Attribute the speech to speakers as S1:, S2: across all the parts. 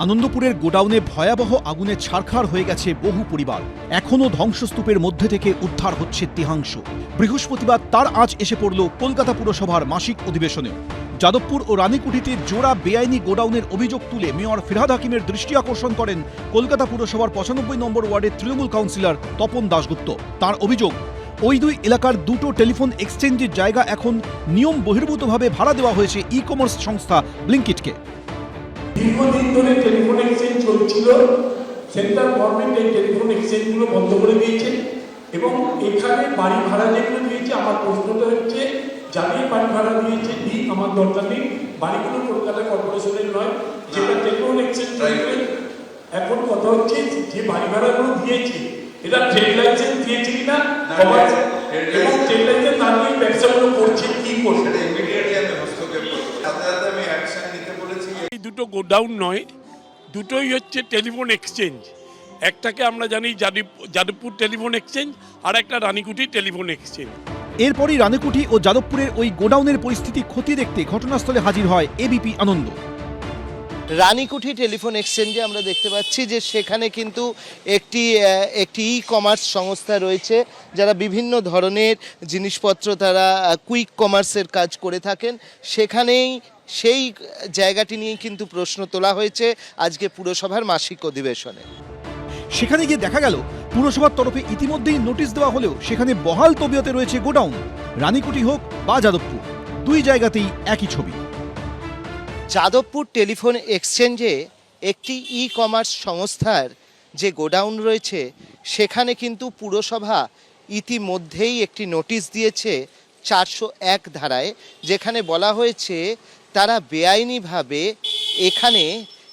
S1: আনন্দপুরের গোডাউনে ভয়াবহ আগুনে ছারখার হয়ে গেছে বহু পরিবার। এখনও ধ্বংসস্তূপের মধ্যে থেকে উদ্ধার হচ্ছে তৃতীয়াংশ। বৃহস্পতিবার তার আঁচ এসে পড়ল কলকাতা পুরসভার মাসিক অধিবেশনে। যাদবপুর ও রানীকুঠিতে জোড়া বেআইনি গোডাউনের অভিযোগ তুলে মেয়র ফিরহাদ হাকিমের দৃষ্টি আকর্ষণ করেন কলকাতা পুরসভার 95 নম্বর ওয়ার্ডের তৃণমূল কাউন্সিলর তপন দাশগুপ্ত। তার অভিযোগ, ওই দুই এলাকার দুটো টেলিফোন এক্সচেঞ্জের জায়গা এখন নিয়ম বহির্ভূতভাবে ভাড়া দেওয়া হয়েছে ই কমার্স সংস্থা ব্লিঙ্কিটকে।
S2: দীর্ঘদিন ধরে টেলিফোন এক্সচেঞ্জ চলছিল। সেন্ট্রাল গভর্নমেন্ট এই টেলিফোন এক্সচেঞ্জগুলো বন্ধ করে দিয়েছে এবং এখানে বাড়ি ভাড়া যেগুলো দিয়েছে, আমার প্রশ্নটা হচ্ছে যাদের বাড়ি ভাড়া দিয়েছে আমার দরকার নেই, বাড়িগুলো কলকাতা কর্পোরেশনের নয়, যেটা টেলিফোন এক্সচেঞ্জ এখন কথা হচ্ছে যে বাড়ি ভাড়াগুলো দিয়েছে এটা ট্রেড লাইসেন্স দিয়েছে কিনা, এবং ট্রেড লাইসেন্স না দিয়ে ব্যবসাগুলো করছে কি করছে।
S3: এই দুটো গোডাউন নয়, দুটোই হচ্ছে টেলিফোন এক্সচেঞ্জ। একটাকে আমরা জানি যাদবপুর টেলিফোন এক্সচেঞ্জ, আর একটা রানীকুঠি টেলিফোন এক্সচেঞ্জ।
S1: এরপরই রানীকুঠি ও যাদবপুরের ওই গোডাউনের পরিস্থিতি খতিয়ে দেখতে ঘটনাস্থলে হাজির হয় এবিপি আনন্দ।
S4: রানীকুঠি টেলিফোন এক্সচেঞ্জে আমরা দেখতে পাচ্ছি যে সেখানে কিন্তু একটি ই কমার্স সংস্থা রয়েছে, যারা বিভিন্ন ধরনের জিনিসপত্র তারা কুইক কমার্সের কাজ করে থাকেন। সেখানেই সেই জায়গাটি নিয়েই কিন্তু প্রশ্ন তোলা হয়েছে আজকে পুরসভার মাসিক অধিবেশনে।
S1: সেখানে গিয়ে দেখা গেল পুরসভার তরফে ইতিমধ্যেই নোটিশ দেওয়া হলেও সেখানে বহাল তবিয়তে রয়েছে গোডাউন। রানীকুঠি হোক বা যাদবপুর, দুই জায়গাতেই একই ছবি।
S4: যাদবপুর টেলিফোন এক্সচেঞ্জে একটি ই কমার্স সংস্থার যে গোডাউন রয়েছে সেখানে কিন্তু পুরসভা ইতিমধ্যেই একটি নোটিশ দিয়েছে 401 ধারায়, যেখানে বলা হয়েছে তারা বেআইনিভাবে এখানে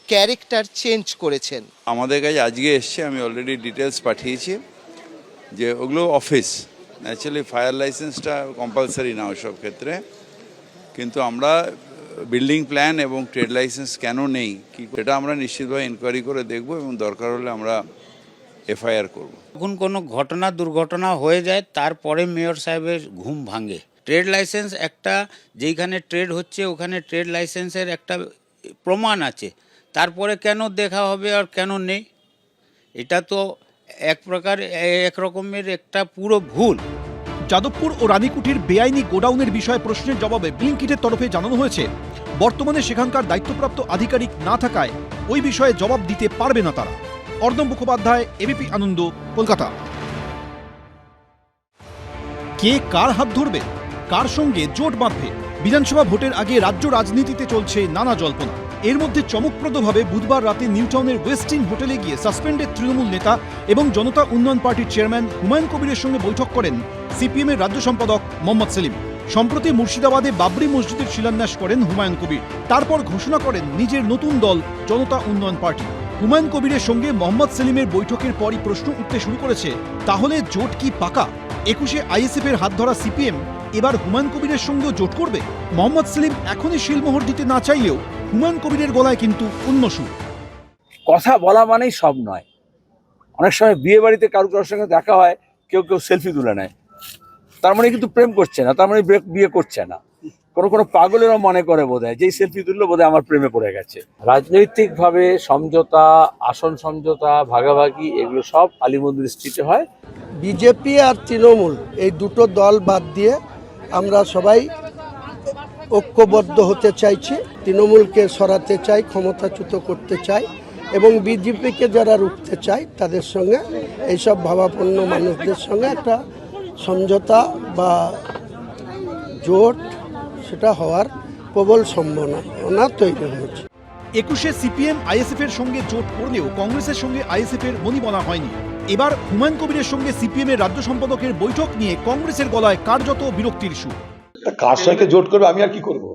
S4: ক্যারেক্টার চেঞ্জ করেছেন।
S5: আমাদের কাছে আজকে এসছে, আমি অলরেডি ডিটেলস পাঠিয়েছি যে ওগুলো অফিস, ন্যাচারালি ফায়ার লাইসেন্সটা কম্পালসারি না ওসব ক্ষেত্রে, কিন্তু আমরা বিল্ডিং প্ল্যান এবং ট্রেড লাইসেন্স কেন নেই কি এটা আমরা নিশ্চিতভাবে ইনকোয়ারি করে দেখব এবং দরকার হলে আমরা এফআইআর করব।
S6: যখন কোনো দুর্ঘটনা হয়ে যায় তারপরে মেয়র সাহেবের ঘুম ভাঙে। ট্রেড লাইসেন্স একটা, যেইখানে ট্রেড হচ্ছে ওখানে ট্রেড লাইসেন্সের একটা প্রমাণ আছে, তারপরে কেন দেখা হবে আর কেন নেই? এটা তো এক প্রকার এক রকমের একটা পুরো ভুল।
S1: যাদবপুর ও রানীকুঠির বেআইনি গোডাউনের বিষয়ে প্রশ্নের জবাবে ব্লিঙ্কিটের তরফে জানানো হয়েছে বর্তমানে সেখানকার দায়িত্বপ্রাপ্ত আধিকারিক না থাকায় ওই বিষয়ে জবাব দিতে পারবে না তারা। অর্ণব মুখোপাধ্যায়, এবিপি আনন্দ, কলকাতা। কে কার হাত ধরবে, কার সঙ্গে জোট বাঁধবে, বিধানসভা ভোটের আগে রাজ্য রাজনীতিতে চলছে নানা জল্পনা। এর মধ্যে চমকপ্রদভাবে বুধবার রাতে নিউটাউনের ওয়েস্টিন হোটেলে গিয়ে সাসপেন্ডেড তৃণমূল নেতা এবং জনতা উন্নয়ন পার্টির চেয়ারম্যান হুমায়ুন কবিরের সঙ্গে বৈঠক করেন সিপিএমের রাজ্য সম্পাদক মোহাম্মদ সেলিম। সম্প্রতি মুর্শিদাবাদে বাবরি মসজিদের শিলান্যাস করেন হুমায়ুন কবির। তারপর ঘোষণা করেন নিজের নতুন দল জনতা উন্নয়ন পার্টি। হুমায়ুন কবিরের সঙ্গে মোহাম্মদ সেলিমের বৈঠকের পরই প্রশ্ন উঠতে শুরু করেছে, তাহলে জোট কি পাকা? 21-এ আইএসএফ এর হাত ধরা সিপিএম এবার হুমায়ুন কবিরের সঙ্গেও জোট করবে? মোহাম্মদ সেলিম এখনই শিলমোহর দিতে না চাইলেও হুমায়ুন কবিরের গলায় কিন্তু অন্য সুর।
S7: কথা বলা মানেই সব নয়। অনেক সময় বিয়ে বাড়িতে কারোর সঙ্গে দেখা হয়, কেউ সেলফি তুলে নেয়, তার মানে কিন্তু প্রেম করছে না, তার মানে বিয়ে করছে না। কোনো পাগলেরও মনে করে বোধহয় যেই সেলফি তুললো বোধহয় আমার প্রেমে পড়ে গেছে। রাজনৈতিকভাবে সমঝোতা, আসন সমঝোতা, ভাগাভাগি এগুলো সব আলিমন্দির স্ট্রিটে হয়।
S8: বিজেপি আর তৃণমূল এই দুটো দল বাদ দিয়ে আমরা সবাই ঐক্যবদ্ধ হতে চাইছি। তৃণমূলকে সরাতে চাই, ক্ষমতাচ্যুত করতে চাই, এবং বিজেপিকে যারা রুখতে চায় তাদের সঙ্গে, এইসব ভাবাপন্ন মানুষদের সঙ্গে একটা সমঝোতা বা জোট সেটা হওয়ার প্রবল সম্ভাবনা তৈরি হয়েছে।
S1: 21-এ সিপিএম আইএসএফ এর সঙ্গে জোট করলেও কংগ্রেসের সঙ্গে আইএসএফ এর মনিবনা হয়নি। এবার হুমায়ুন কবিরের সঙ্গে সিপিএম এর রাজ্য সম্পাদকের বৈঠক নিয়ে কংগ্রেসের গলায় কার্যত বিরক্তির সুর।
S9: কার সঙ্গে জোট করবে আমি আর কি করবো?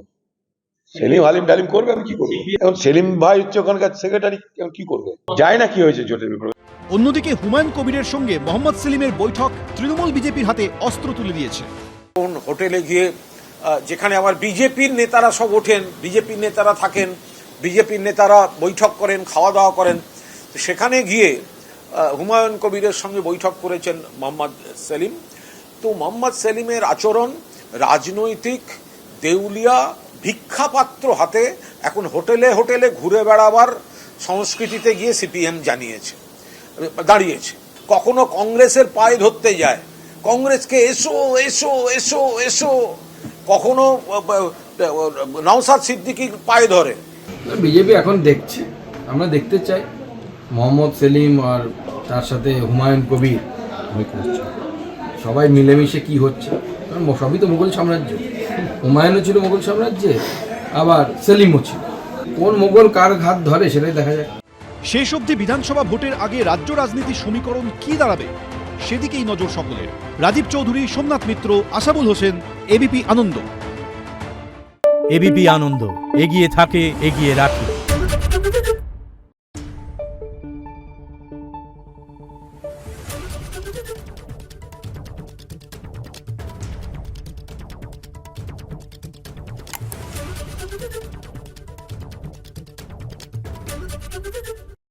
S9: সেলিম হালিম ডালিম করবে, আমি কি করবো? এখন সেলিম ভাই হচ্ছে ওখানকার সেক্রেটারি, কি করবে? যায় না, কি হয়েছে জোটের ব্যাপারে?
S1: অন্যদিকে হুমায়ুন কবিরের সঙ্গে মোহাম্মদ সেলিমের বৈঠক তৃণমূল বিজেপির হাতে অস্ত্র তুলে দিয়েছে।
S10: কোন হোটেলে গিয়ে যেখানে আমার বিজেপির নেতারা সব ওঠেন, বিজেপির নেতারা থাকেন, বিজেপির নেতারা বৈঠক করেন, খাওয়া দাওয়া করেন, সেখানে গিয়ে হুমায়ুন কবিরের সঙ্গে বৈঠক করেছেন মোহাম্মদ সেলিম। তো মোহাম্মদ সেলিমের আচরণ রাজনৈতিক দেউলিয়া ভিক্ষাপাত্র হাতে এখন হোটেলে হোটেলে ঘুরে বেড়াবার সংস্কৃতিতে গিয়ে সিপিএম দাঁড়িয়েছে। কখনো কংগ্রেসের পায়ে ধরতে যায়, কংগ্রেসকে এসো এসো এসো এসো, কখনো নওশাদ সিদ্দিকীর পায়ে ধরে।
S11: বিজেপি এখন দেখছে, আমরা দেখতে চাই মোহাম্মদ সেলিম আর তার সাথে হুমায়ুন কবির সবাই মিলেমিশে কি হচ্ছে, কারণ সবই তো মুঘল সাম্রাজ্য। হুমায়ুনও ছিল মুঘল সাম্রাজ্যে, আবার সেলিমও ছিল। কোন মুঘল কার ঘাত ধরে সেটাই দেখা যায়।
S1: শেষ অবধি বিধানসভা ভোটের আগে রাজ্য রাজনীতির সমীকরণ কি দাঁড়াবে সেদিকেই নজর সকলের। রাজীব চৌধুরী, সোমনাথ মিত্র, আসাবুল হোসেন, এবিপি আনন্দ।
S12: এবিপি আনন্দ, এগিয়ে থাকে, এগিয়ে রাখে।